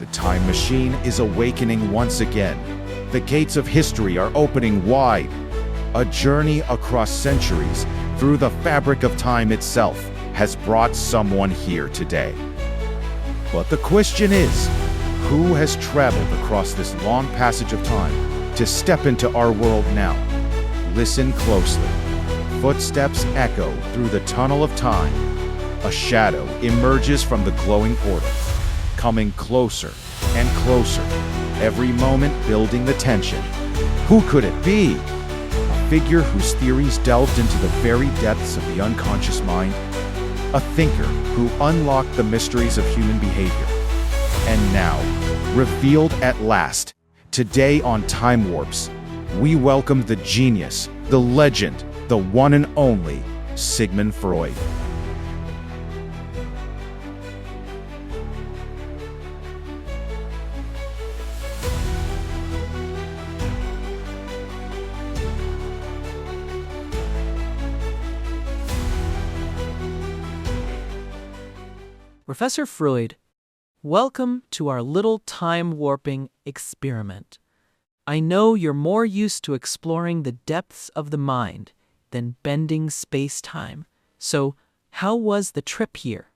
The time machine is awakening once again. The gates of history are opening wide. A journey across centuries through the fabric of time itself has brought someone here today. But the question is, who has traveled across this long passage of time to step into our world now? Listen closely. Footsteps echo through the tunnel of time. A shadow emerges from the glowing portal, coming closer and closer, every moment building the tension. Who could it be? A figure whose theories delved into the very depths of the unconscious mind? A thinker who unlocked the mysteries of human behavior. And now, revealed at last, today on Time Warps, we welcome the genius, the legend, the one and only Sigmund Freud. Professor Freud, welcome to our little time-warping experiment. I know you're more used to exploring the depths of the mind than bending space-time. So, how was the trip here?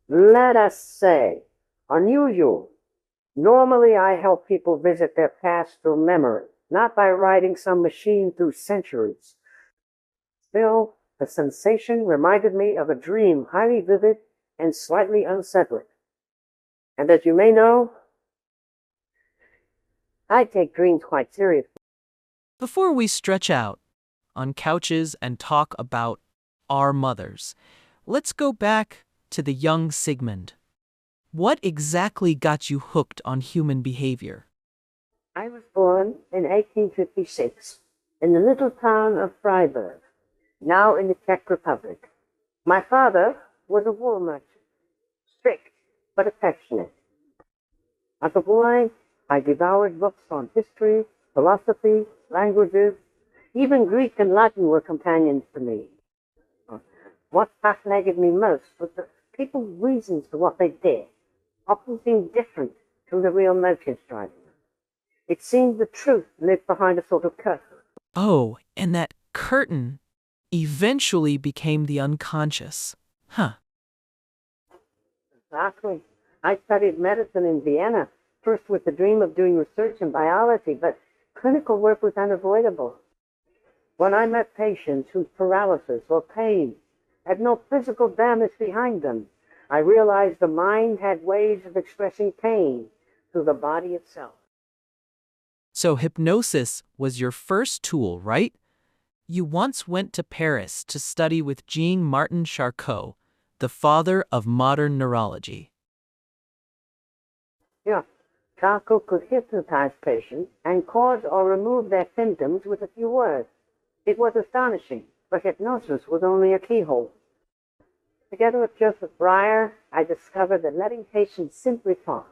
Let us say, unusual. Normally I help people visit their past through memory, not by riding some machine through centuries. Still, the sensation reminded me of a dream highly vivid and slightly unsettling. And as you may know, I take dreams quite seriously. Before we stretch out on couches and talk about our mothers, let's go back to the young Sigmund. What exactly got you hooked on human behavior? I was born in 1856 in the little town of Freiburg, now in the Czech Republic. My father was a wool merchant, strict but affectionate. As a boy, I devoured books on history, philosophy, languages. Even Greek and Latin were companions to me. What fascinated me most was that people's reasons for what they did often seemed different from the real motives driving them. It seemed the truth lived behind a sort of curtain. Oh, and that curtain eventually became the unconscious. Huh. Exactly. I studied medicine in Vienna, first with the dream of doing research in biology, but clinical work was unavoidable. When I met patients whose paralysis or pain had no physical damage behind them, I realized the mind had ways of expressing pain through the body itself. So hypnosis was your first tool, right? You once went to Paris to study with Jean-Martin Charcot, the father of modern neurology. Yeah, Charcot could hypnotize patients and cause or remove their symptoms with a few words. It was astonishing, but hypnosis was only a keyhole. Together with Joseph Breyer, I discovered that letting patients simply talk,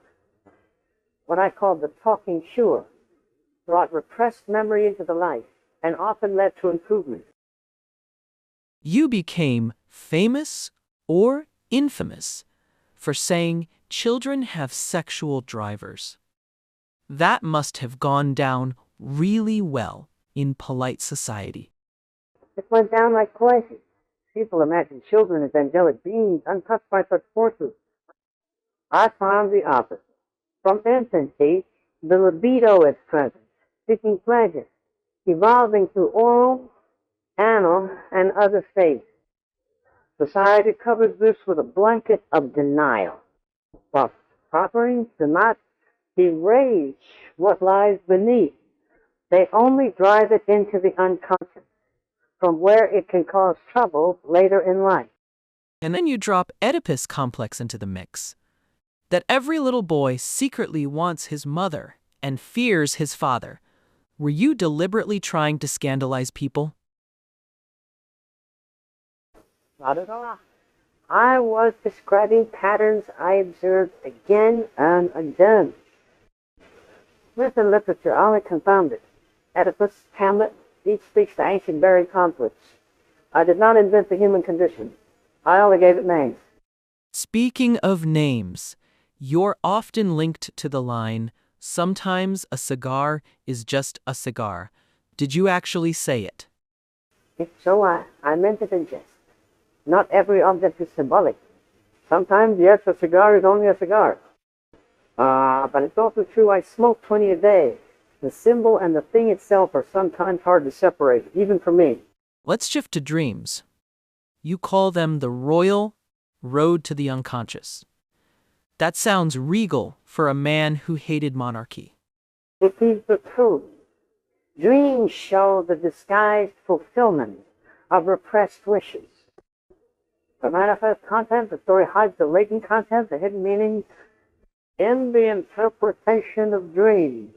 what I called the talking cure, brought repressed memory into the light and often led to improvement. You became famous or infamous for saying children have sexual drivers. That must have gone down really well in polite society. It went down like poison. People imagine children as angelic beings untouched by such forces. I found the opposite. From infancy, the libido is present, seeking pleasure, evolving through oral, anal, and other states. Society covers this with a blanket of denial. But offerings do not erase what lies beneath. They only drive it into the unconscious, from where it can cause trouble later in life. And then you drop Oedipus complex into the mix. That every little boy secretly wants his mother and fears his father. Were you deliberately trying to scandalize people? Not at all. I was describing patterns I observed again and again. Myth and literature only confound it. Oedipus, Hamlet, each speaks to ancient buried conflicts. I did not invent the human condition. I only gave it names. Speaking of names, you're often linked to the line, sometimes a cigar is just a cigar. Did you actually say it? If so, I meant it in jest. Not every object is symbolic. Sometimes, yes, a cigar is only a cigar. But it's also true I smoke 20 a day. The symbol and the thing itself are sometimes hard to separate, even for me. Let's shift to dreams. You call them the royal road to the unconscious. That sounds regal for a man who hated monarchy. It is the truth. Dreams show the disguised fulfillment of repressed wishes. The manifest content, the story hides the latent content, the hidden meaning. In the interpretation of dreams,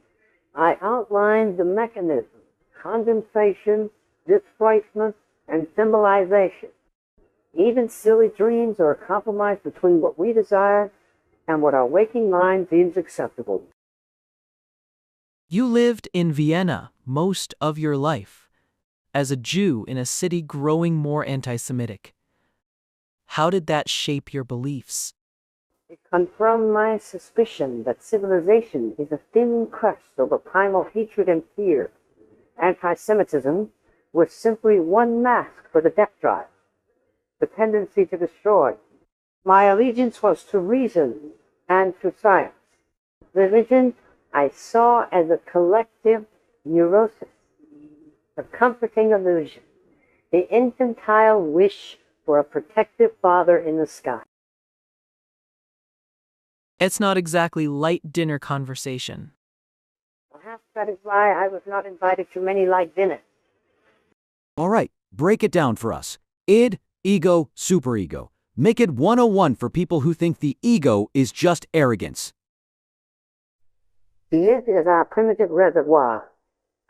I outlined the mechanism, condensation, displacement, and symbolization. Even silly dreams are a compromise between what we desire and what our waking mind deems acceptable. You lived in Vienna most of your life, as a Jew in a city growing more anti-Semitic. How did that shape your beliefs? It confirmed my suspicion that civilization is a thin crust over primal hatred and fear. Anti-Semitism was simply one mask for the death drive, the tendency to destroy. My allegiance was to reason and to science. Religion I saw as a collective neurosis, a comforting illusion, the infantile wish for a protective father in the sky. It's not exactly light dinner conversation. Perhaps that is why I was not invited to many light dinners. All right, break it down for us. Id, ego, superego. Make it 101 for people who think the ego is just arrogance. The id is our primitive reservoir.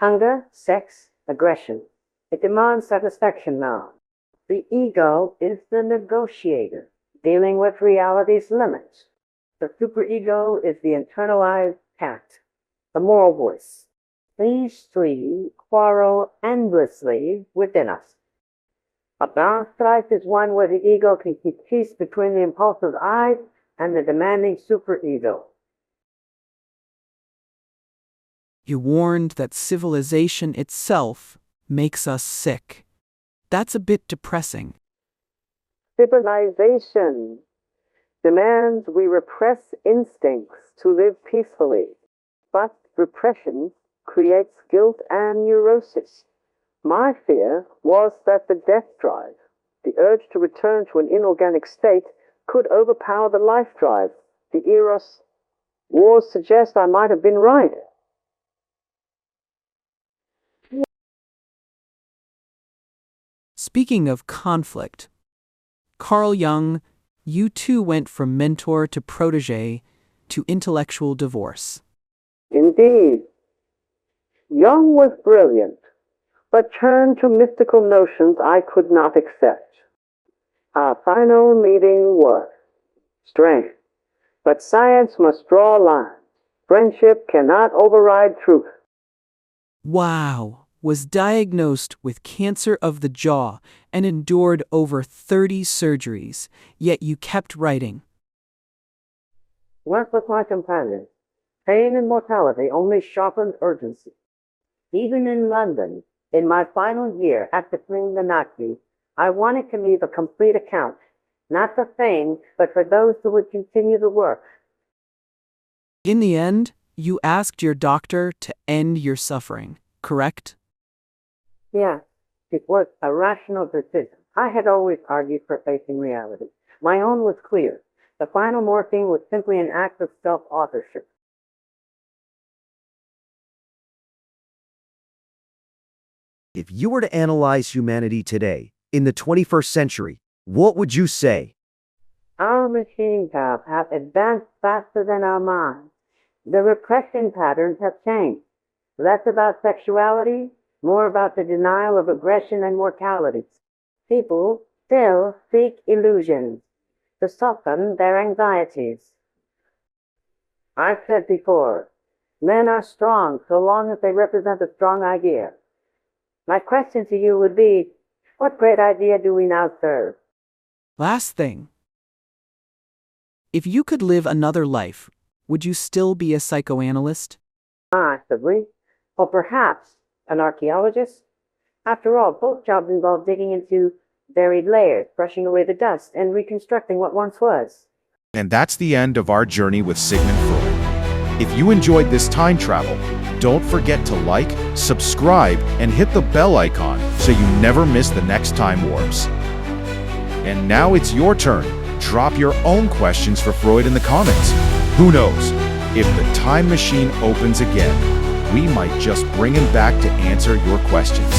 Hunger, sex, aggression. It demands satisfaction now. The ego is the negotiator, dealing with reality's limits. The superego is the internalized tact, the moral voice. These three quarrel endlessly within us. A balanced life is one where the ego can keep peace between the impulsive I and the demanding superego. You warned that civilization itself makes us sick. That's a bit depressing. Civilization demands we repress instincts to live peacefully, but repression creates guilt and neurosis. My fear was that the death drive, the urge to return to an inorganic state, could overpower the life drive, the eros. Wars suggest I might have been right. Speaking of conflict, Carl Jung, you too went from mentor to protege to intellectual divorce. Indeed, Jung was brilliant, but turned to mystical notions I could not accept. Our final meeting was strength, but science must draw a line. Friendship cannot override truth. Wow, was diagnosed with cancer of the jaw and endured over 30 surgeries, yet you kept writing. Work with my companion. Pain and mortality only sharpened urgency. Even in London, in my final year after fleeing the Nazis, I wanted to leave a complete account, not for fame, but for those who would continue the work. In the end, you asked your doctor to end your suffering, correct? Yeah, it was a rational decision. I had always argued for facing reality. My own was clear. The final morphine was simply an act of self-authorship. If you were to analyze humanity today, in the 21st century, what would you say? Our machines have advanced faster than our minds. The repression patterns have changed. Less about sexuality, more about the denial of aggression and mortality. People still seek illusions to soften their anxieties. I've said before, men are strong so long as they represent a strong idea. My question to you would be, what great idea do we now serve? Last thing, If you could live another life, would you still be a psychoanalyst? Possibly. Or perhaps an archaeologist. After all, both jobs involve digging into buried layers, brushing away the dust, and reconstructing what once was. And that's the end of our journey with Sigmund Freud. If you enjoyed this time travel, don't forget to like, subscribe, and hit the bell icon so you never miss the next Time Warps. And now it's your turn. Drop your own questions for Freud in the comments. Who knows? If the time machine opens again, we might just bring him back to answer your questions.